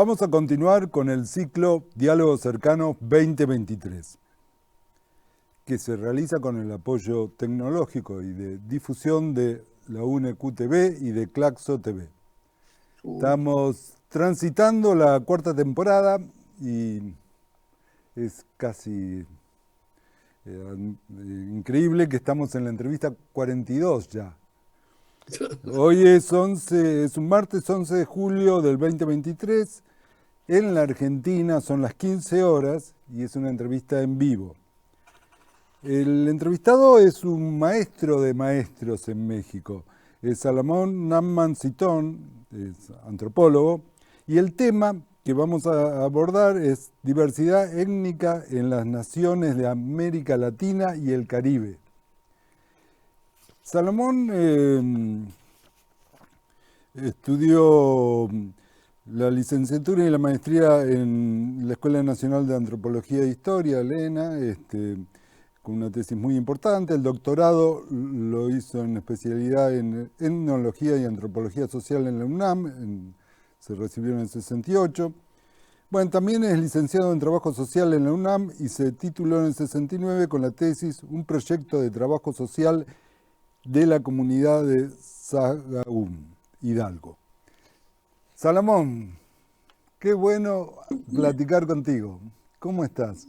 Vamos a continuar con el ciclo Diálogos Cercanos 2023, que se realiza con el apoyo tecnológico y de difusión de la UNEQ TV y de Claxo TV. Estamos transitando la cuarta temporada y es casi increíble que estamos en la entrevista 42 ya. Hoy es un martes 11 de julio del 2023. En la Argentina son las 15 horas y es una entrevista en vivo. El entrevistado es un maestro de maestros en México. Es Salomón Namman Sitón, es antropólogo, y el tema que vamos a abordar es diversidad étnica en las naciones de América Latina y el Caribe. Salomón estudió la licenciatura y la maestría en la Escuela Nacional de Antropología e Historia, ENA, con una tesis muy importante. El doctorado lo hizo en especialidad en etnología y antropología social en la UNAM, se recibió en el 68. Bueno, también es licenciado en trabajo social en la UNAM y se tituló en el 69 con la tesis Un proyecto de trabajo social de la comunidad de Sahagún, Hidalgo. Salomón, qué bueno platicar contigo. ¿Cómo estás?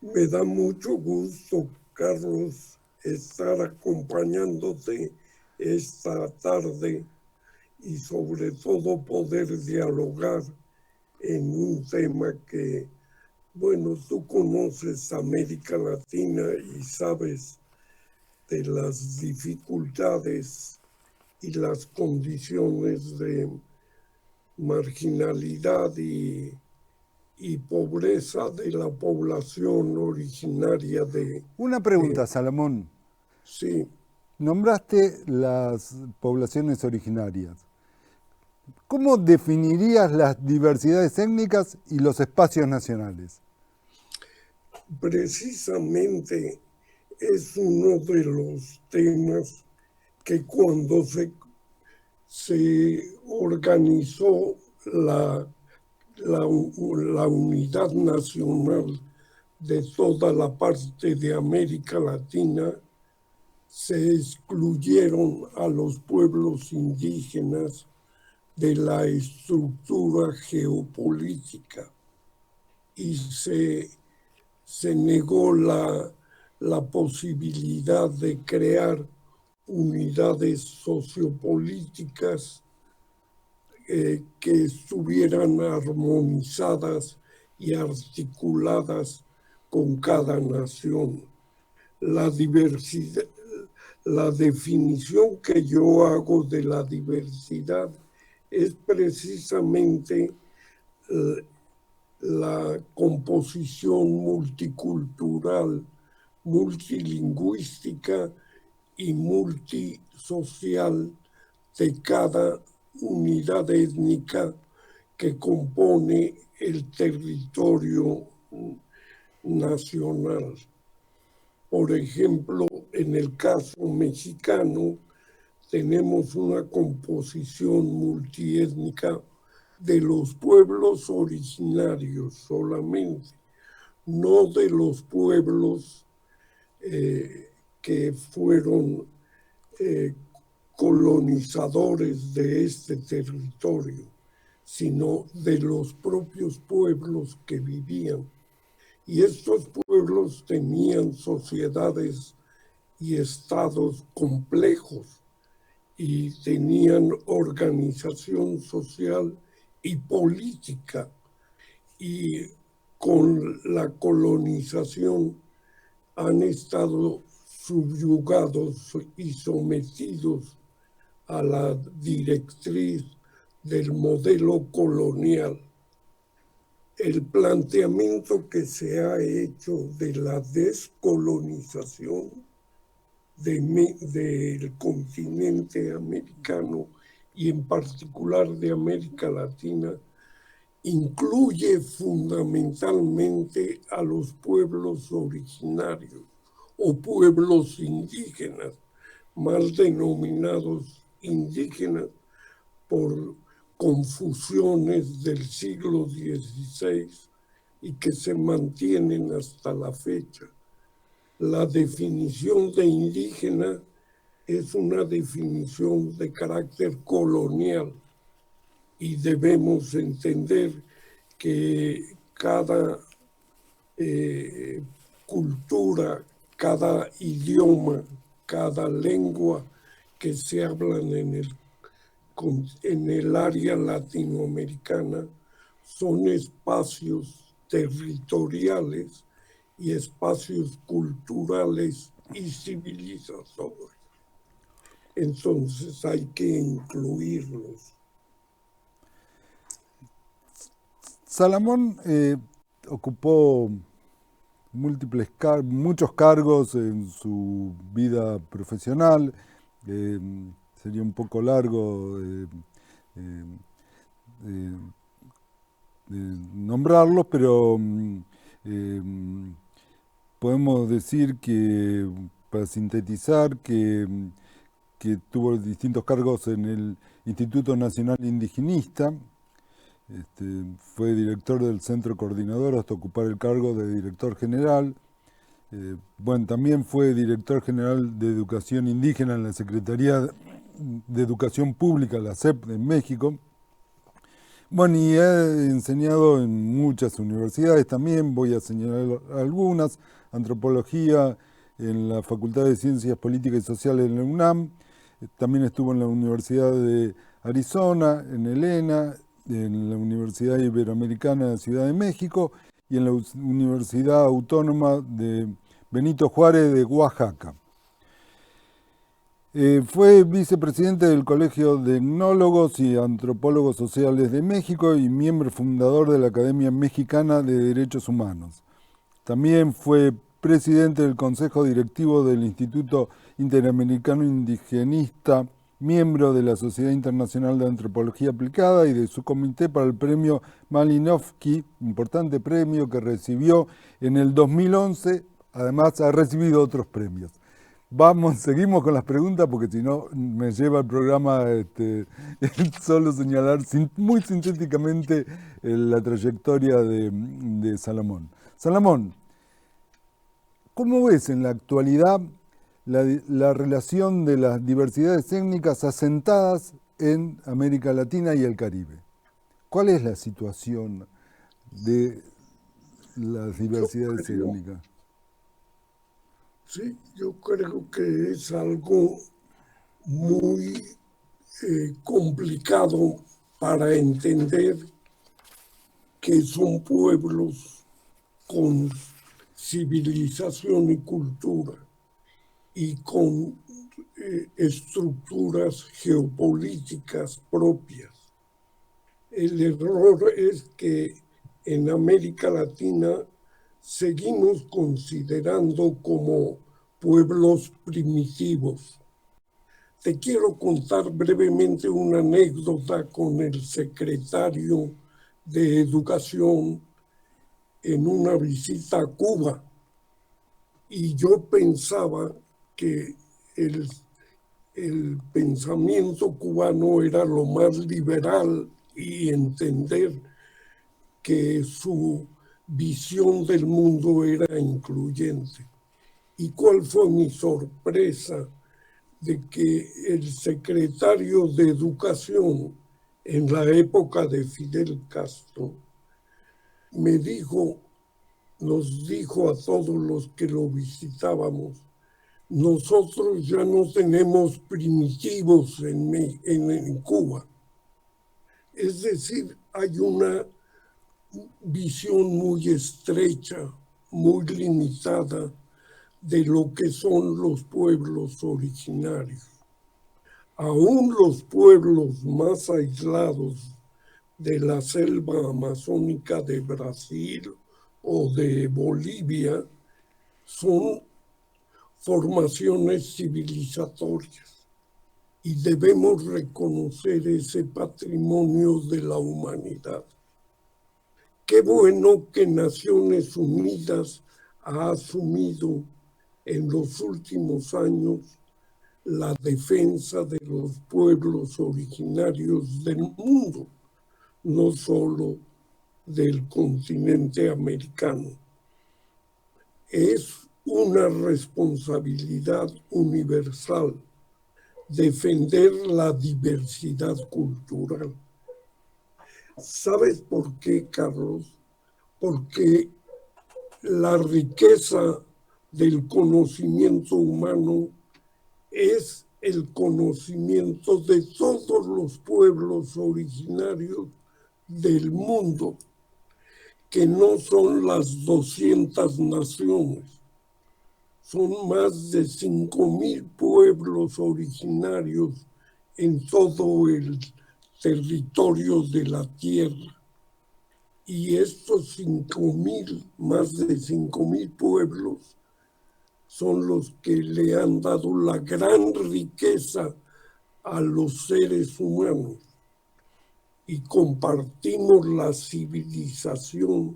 Me da mucho gusto, Carlos, estar acompañándote esta tarde y sobre todo poder dialogar en un tema que, bueno, tú conoces América Latina y sabes de las dificultades y las condiciones de marginalidad y pobreza de la población originaria de... Una pregunta, Salomón. Sí. Nombraste las poblaciones originarias. ¿Cómo definirías las diversidades étnicas y los espacios nacionales? Precisamente es uno de los temas que cuando se organizó la unidad nacional de toda la parte de América Latina, se excluyeron a los pueblos indígenas de la estructura geopolítica y se negó la posibilidad de crear unidades sociopolíticas que estuvieran armonizadas y articuladas con cada nación. La diversidad, la definición que yo hago de la diversidad es precisamente la composición multicultural, multilingüística y multisocial de cada unidad étnica que compone el territorio nacional. Por ejemplo, en el caso mexicano, tenemos una composición multiétnica de los pueblos originarios solamente, no de los pueblos que fueron colonizadores de este territorio, sino de los propios pueblos que vivían. Y estos pueblos tenían sociedades y estados complejos y tenían organización social y política. Y con la colonización han estado subyugados y sometidos a la directriz del modelo colonial. El planteamiento que se ha hecho de la descolonización del continente americano y en particular de América Latina incluye fundamentalmente a los pueblos originarios o pueblos indígenas, mal denominados indígenas por confusiones del siglo XVI y que se mantienen hasta la fecha. La definición de indígena es una definición de carácter colonial y debemos entender que cada cultura, cada idioma, cada lengua que se hablan en el área latinoamericana son espacios territoriales y espacios culturales y civilizatorios. Entonces hay que incluirlos. Salamón ocupó muchos cargos en su vida profesional. Sería un poco largo nombrarlos, pero podemos decir que, para sintetizar, que tuvo distintos cargos en el Instituto Nacional Indigenista. Fue director del Centro Coordinador hasta ocupar el cargo de director general. También fue director general de Educación Indígena en la Secretaría de Educación Pública, la SEP, en México. Y ha enseñado en muchas universidades también, voy a señalar algunas: antropología en la Facultad de Ciencias Políticas y Sociales en la UNAM, también estuvo en la Universidad de Arizona, en el ENA, en la Universidad Iberoamericana de Ciudad de México y en la Universidad Autónoma de Benito Juárez de Oaxaca. Fue vicepresidente del Colegio de Etnólogos y Antropólogos Sociales de México y miembro fundador de la Academia Mexicana de Derechos Humanos. También fue presidente del Consejo Directivo del Instituto Interamericano Indigenista, miembro de la Sociedad Internacional de Antropología Aplicada y de su comité para el premio Malinowski, importante premio que recibió en el 2011. Además, ha recibido otros premios. Seguimos con las preguntas, porque si no me lleva el programa solo señalar muy sintéticamente la trayectoria de Salamón. Salamón, ¿cómo ves en la actualidad la relación de las diversidades étnicas asentadas en América Latina y el Caribe? ¿Cuál es la situación de las diversidades étnicas? Sí, yo creo que es algo muy complicado para entender que son pueblos con civilización y cultura y con estructuras geopolíticas propias. El error es que en América Latina seguimos considerando como pueblos primitivos. Te quiero contar brevemente una anécdota con el secretario de Educación en una visita a Cuba. Y yo pensaba que el pensamiento cubano era lo más liberal y entender que su visión del mundo era incluyente. ¿Y cuál fue mi sorpresa? De que el secretario de Educación en la época de Fidel Castro nos dijo a todos los que lo visitábamos: nosotros ya no tenemos primitivos en Cuba. Es decir, hay una visión muy estrecha, muy limitada de lo que son los pueblos originarios. Aún los pueblos más aislados de la selva amazónica de Brasil o de Bolivia son formaciones civilizatorias y debemos reconocer ese patrimonio de la humanidad. Qué bueno que Naciones Unidas ha asumido en los últimos años la defensa de los pueblos originarios del mundo, no solo del continente americano. Es una responsabilidad universal defender la diversidad cultural. ¿Sabes por qué, Carlos? Porque la riqueza del conocimiento humano es el conocimiento de todos los pueblos originarios del mundo, que no son las 200 naciones, son más de 5,000 pueblos originarios en todo el territorio de la Tierra. Y estos 5,000, más de 5,000 pueblos, son los que le han dado la gran riqueza a los seres humanos. Y compartimos la civilización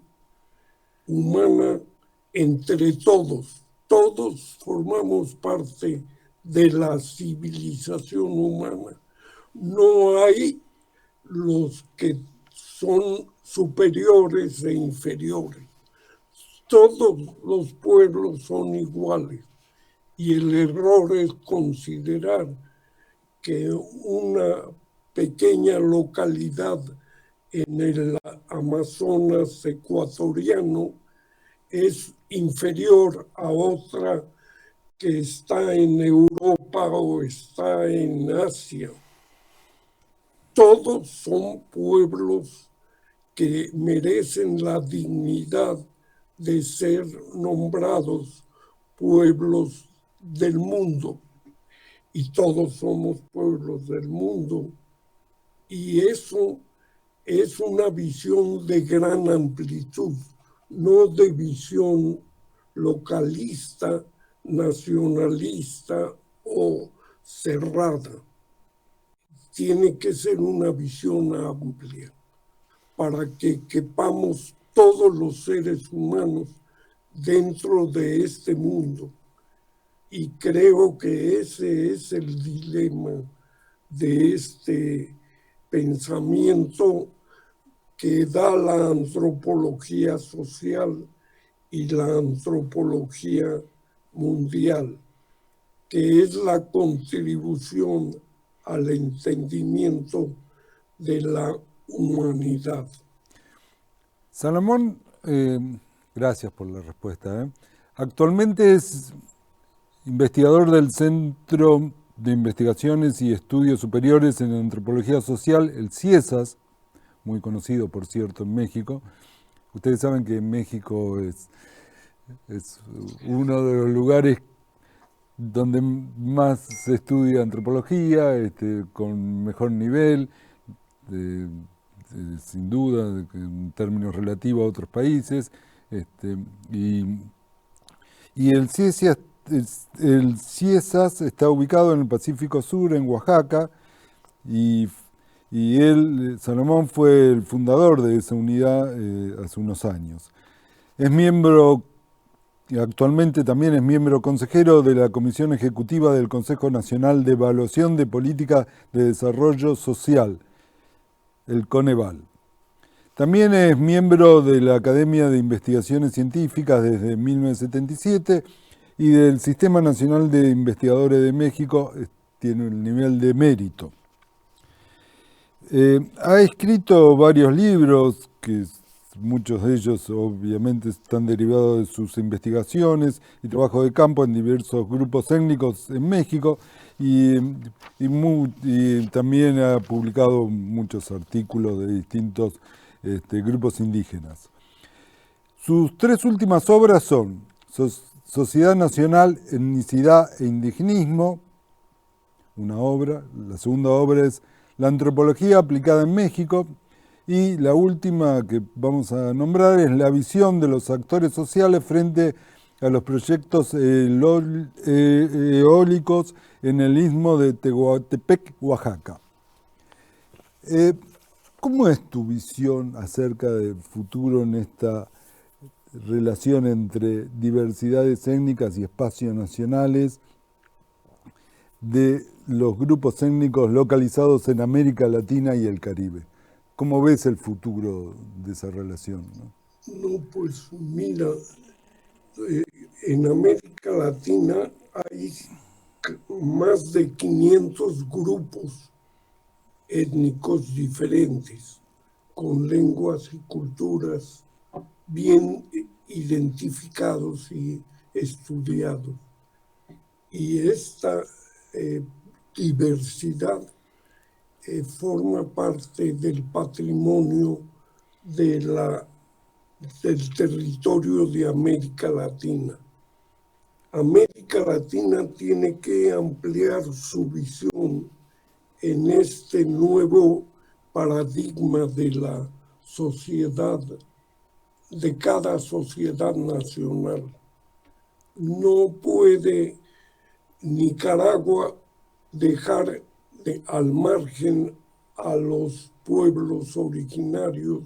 humana entre todos. Todos formamos parte de la civilización humana. No hay los que son superiores e inferiores. Todos los pueblos son iguales. Y el error es considerar que una pequeña localidad en el Amazonas ecuatoriano es inferior a otra que está en Europa o está en Asia. Todos son pueblos que merecen la dignidad de ser nombrados pueblos del mundo. Y todos somos pueblos del mundo. Y eso es una visión de gran amplitud, no de visión localista, nacionalista o cerrada. Tiene que ser una visión amplia para que quepamos todos los seres humanos dentro de este mundo. Y creo que ese es el dilema de este pensamiento que da la antropología social y la antropología mundial, que es la contribución al entendimiento de la humanidad. Salomón, gracias por la respuesta. Actualmente es investigador del Centro de Investigaciones y Estudios Superiores en Antropología Social, el CIESAS, muy conocido, por cierto, en México. Ustedes saben que México es uno de los lugares donde más se estudia antropología, con mejor nivel, sin duda, en términos relativos a otros países. Y el CIESAS está ubicado en el Pacífico Sur, en Oaxaca, y él, Salomón, fue el fundador de esa unidad hace unos años. Es miembro, actualmente también es miembro consejero de la Comisión Ejecutiva del Consejo Nacional de Evaluación de Política de Desarrollo Social, el Coneval. También es miembro de la Academia de Investigaciones Científicas desde 1977 y del Sistema Nacional de Investigadores de México, tiene el nivel de mérito. Ha escrito varios libros, que muchos de ellos obviamente están derivados de sus investigaciones y trabajo de campo en diversos grupos étnicos en México, y también ha publicado muchos artículos de distintos grupos indígenas. Sus tres últimas obras son Sociedad Nacional, Etnicidad e Indigenismo, una obra. La segunda obra es La Antropología aplicada en México. Y la última que vamos a nombrar es La visión de los actores sociales frente a los proyectos eólicos en el istmo de Tehuantepec, Oaxaca. ¿Cómo es tu visión acerca del futuro en esta relación entre diversidades étnicas y espacios nacionales? de los grupos étnicos localizados en América Latina y el Caribe. ¿Cómo ves el futuro de esa relación, ¿no? No, pues mira, en América Latina hay más de 500 grupos étnicos diferentes, con lenguas y culturas bien identificados y estudiados. Y esta diversidad forma parte del patrimonio del territorio de América Latina. América Latina tiene que ampliar su visión en este nuevo paradigma de la sociedad, de cada sociedad nacional. No puede Nicaragua dejar al margen a los pueblos originarios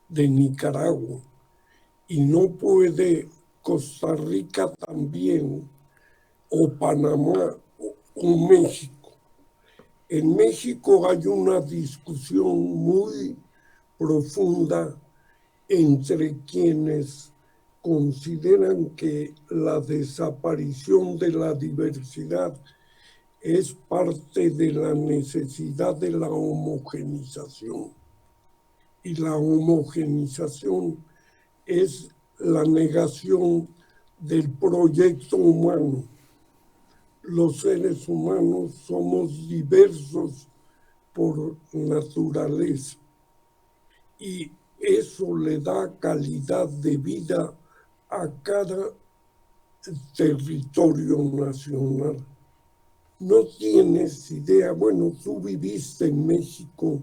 de Nicaragua, y no puede Costa Rica también, o Panamá, o México. En México hay una discusión muy profunda entre quienes consideran que la desaparición de la diversidad es parte de la necesidad de la homogenización. Y la homogenización es la negación del proyecto humano. Los seres humanos somos diversos por naturaleza y eso le da calidad de vida a cada territorio nacional. No tienes idea, bueno, tú viviste en México,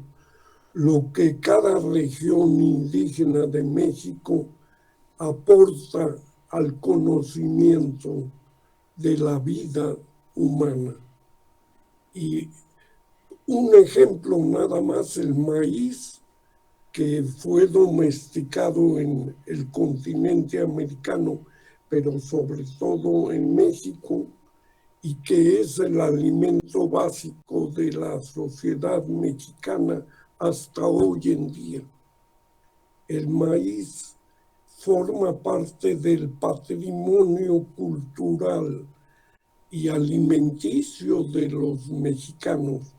lo que cada región indígena de México aporta al conocimiento de la vida humana. Y un ejemplo nada más, el maíz, que fue domesticado en el continente americano, pero sobre todo en México, y que es el alimento básico de la sociedad mexicana hasta hoy en día. El maíz forma parte del patrimonio cultural y alimenticio de los mexicanos,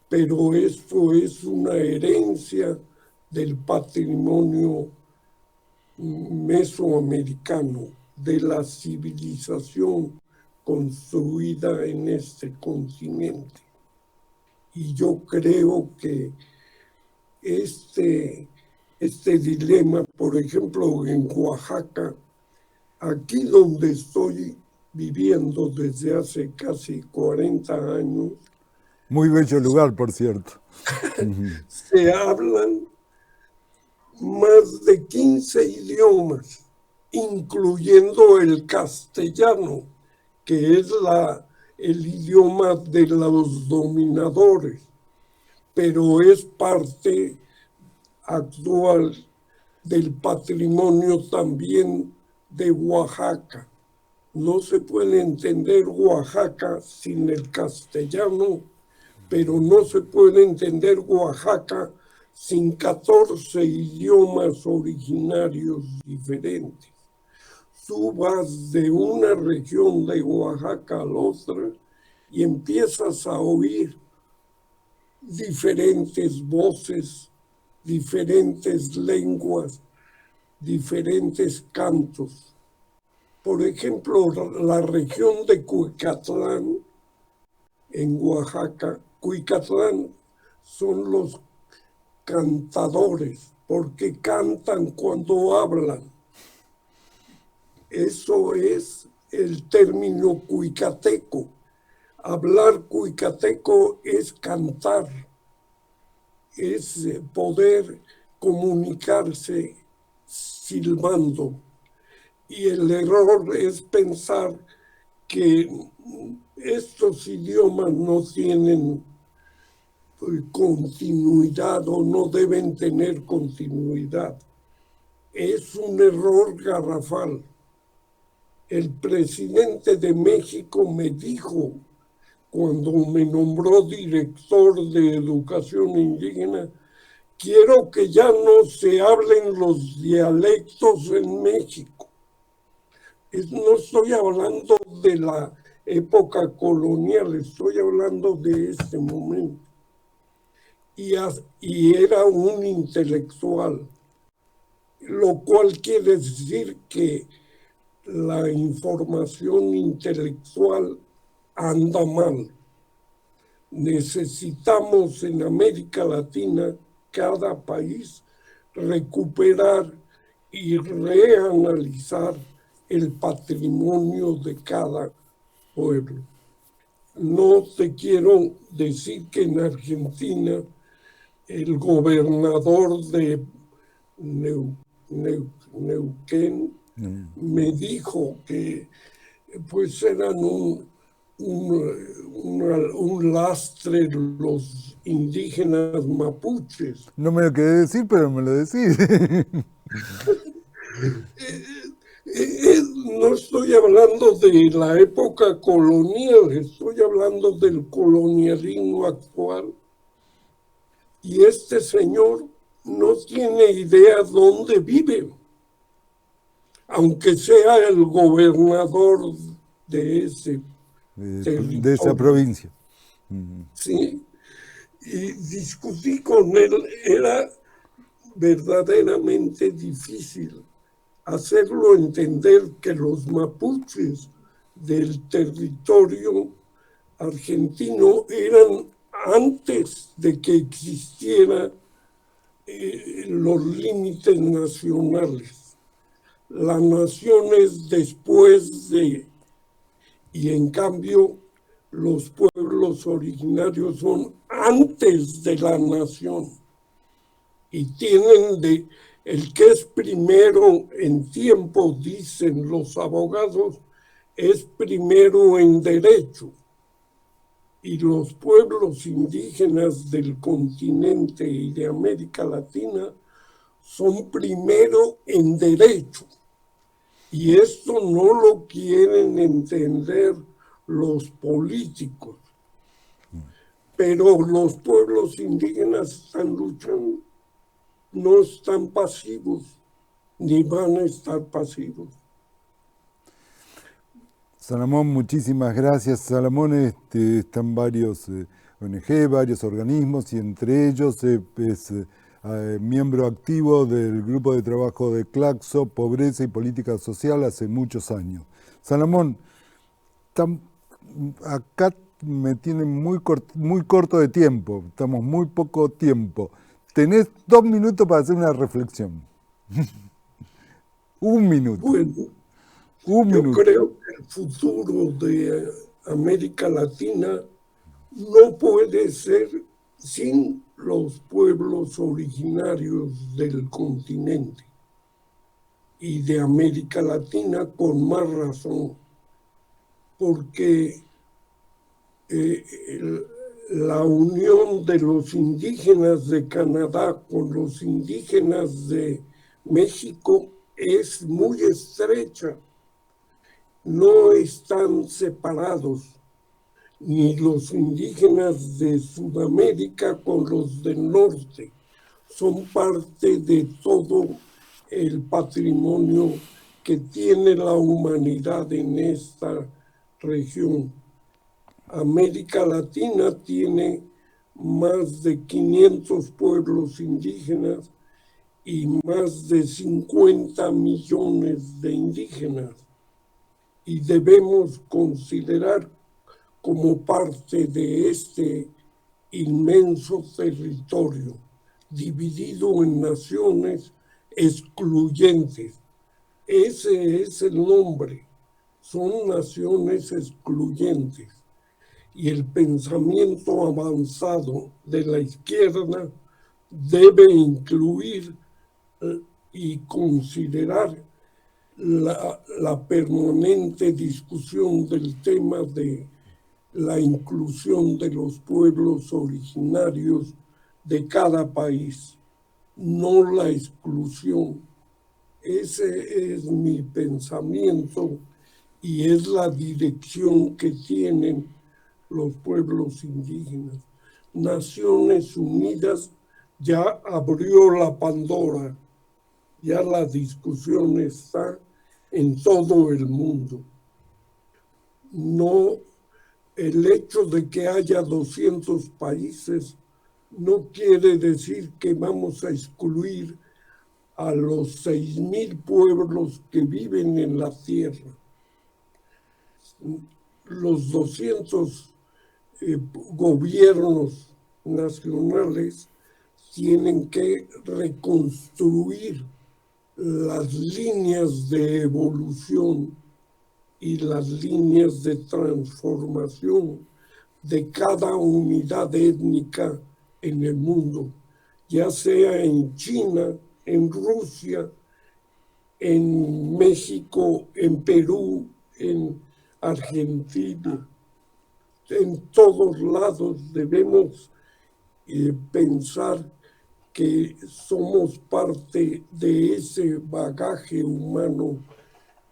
pero esto es una herencia del patrimonio mesoamericano, de la civilización construida en este continente. Y yo creo que este dilema, por ejemplo, en Oaxaca, aquí donde estoy viviendo desde hace casi 40 años. Muy bello lugar, por cierto. Se hablan más de 15 idiomas, incluyendo el castellano, que es el idioma de los dominadores, pero es parte actual del patrimonio también de Oaxaca. No se puede entender Oaxaca sin el castellano, pero no se puede entender Oaxaca sin 14 idiomas originarios diferentes. Tú vas de una región de Oaxaca a la otra y empiezas a oír diferentes voces, diferentes lenguas, diferentes cantos. Por ejemplo, la región de Cuicatlán, en Oaxaca, Cuicatlán son los cantadores, porque cantan cuando hablan. Eso es el término cuicateco. Hablar cuicateco es cantar, es poder comunicarse silbando. Y el error es pensar que estos idiomas no tienen continuidad o no deben tener continuidad. Es un error garrafal. El presidente de México me dijo cuando me nombró director de educación indígena, quiero que ya no se hablen los dialectos en México. No estoy hablando de la época colonial, estoy hablando de este momento. Y era un intelectual, lo cual quiere decir que la información intelectual anda mal. Necesitamos en América Latina, cada país, recuperar y reanalizar el patrimonio de cada pueblo. No te quiero decir que en Argentina el gobernador de Neuquén me dijo que pues eran un lastre los indígenas mapuches. No me lo quería decir, pero me lo decís. No estoy hablando de la época colonial, estoy hablando del colonialismo actual. Y este señor no tiene idea dónde vive, aunque sea el gobernador de ese de esa provincia. Sí, y discutí con él, era verdaderamente difícil hacerlo entender que los mapuches del territorio argentino eran antes de que existieran los límites nacionales. La nación es después de, y en cambio los pueblos originarios son antes de la nación. Y tienen el que es primero en tiempo, dicen los abogados, es primero en derecho. Y los pueblos indígenas del continente y de América Latina son primero en derecho. Y esto no lo quieren entender los políticos. Pero los pueblos indígenas están luchando, no están pasivos, ni van a estar pasivos. Salomón, muchísimas gracias. Salomón están varios ONG, varios organismos, y entre ellos es miembro activo del grupo de trabajo de Claxo, Pobreza y Política Social, hace muchos años. Salomón, acá me tienen muy corto de tiempo, estamos muy poco tiempo. Tenés 2 minutos para hacer una reflexión. 1 minuto. Bueno, yo creo que el futuro de América Latina no puede ser sin los pueblos originarios del continente y de América Latina con más razón, porque la unión de los indígenas de Canadá con los indígenas de México es muy estrecha. No están separados ni los indígenas de Sudamérica con los del norte. Son parte de todo el patrimonio que tiene la humanidad en esta región. América Latina tiene más de 500 pueblos indígenas y más de 50 millones de indígenas. Y debemos considerar como parte de este inmenso territorio dividido en naciones excluyentes. Ese es el nombre, son naciones excluyentes. Y el pensamiento avanzado de la izquierda debe incluir y considerar la permanente discusión del tema de la inclusión de los pueblos originarios de cada país, no la exclusión. Ese es mi pensamiento y es la dirección que tienen los pueblos indígenas. Naciones Unidas ya abrió la Pandora, ya la discusión está en todo el mundo. No, el hecho de que haya 200 países no quiere decir que vamos a excluir a los 6,000 pueblos que viven en la tierra. Los 200 gobiernos nacionales tienen que reconstruir las líneas de evolución y las líneas de transformación de cada unidad étnica en el mundo, ya sea en China, en Rusia, en México, en Perú, en Argentina. En todos lados debemos pensar que somos parte de ese bagaje humano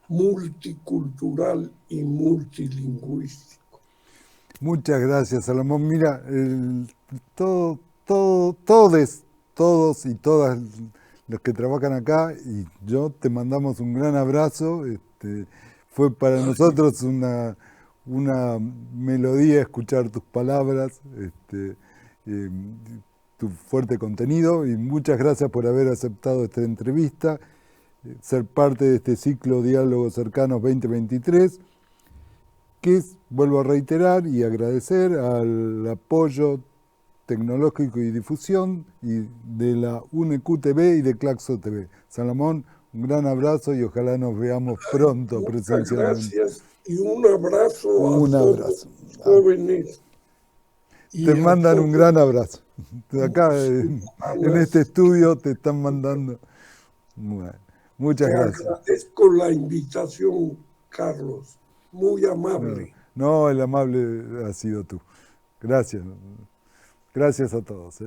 multicultural y multilingüístico. Muchas gracias, Salomón. Mira, todos y todas los que trabajan acá y yo te mandamos un gran abrazo. Fue para nosotros una melodía escuchar tus palabras, tu fuerte contenido, y muchas gracias por haber aceptado esta entrevista, ser parte de este ciclo Diálogos Cercanos 2023, que vuelvo a reiterar y agradecer al apoyo tecnológico y difusión y de la UNEQ TV y de Claxo TV. Salomón, un gran abrazo y ojalá nos veamos pronto presencialmente. Gracias y un abrazo a todos los jóvenes. Te mandan un gran abrazo. Acá en este estudio te están mandando. Bueno, muchas gracias. Te agradezco la invitación, Carlos. Muy amable. No, el amable ha sido tú. Gracias. Gracias a todos.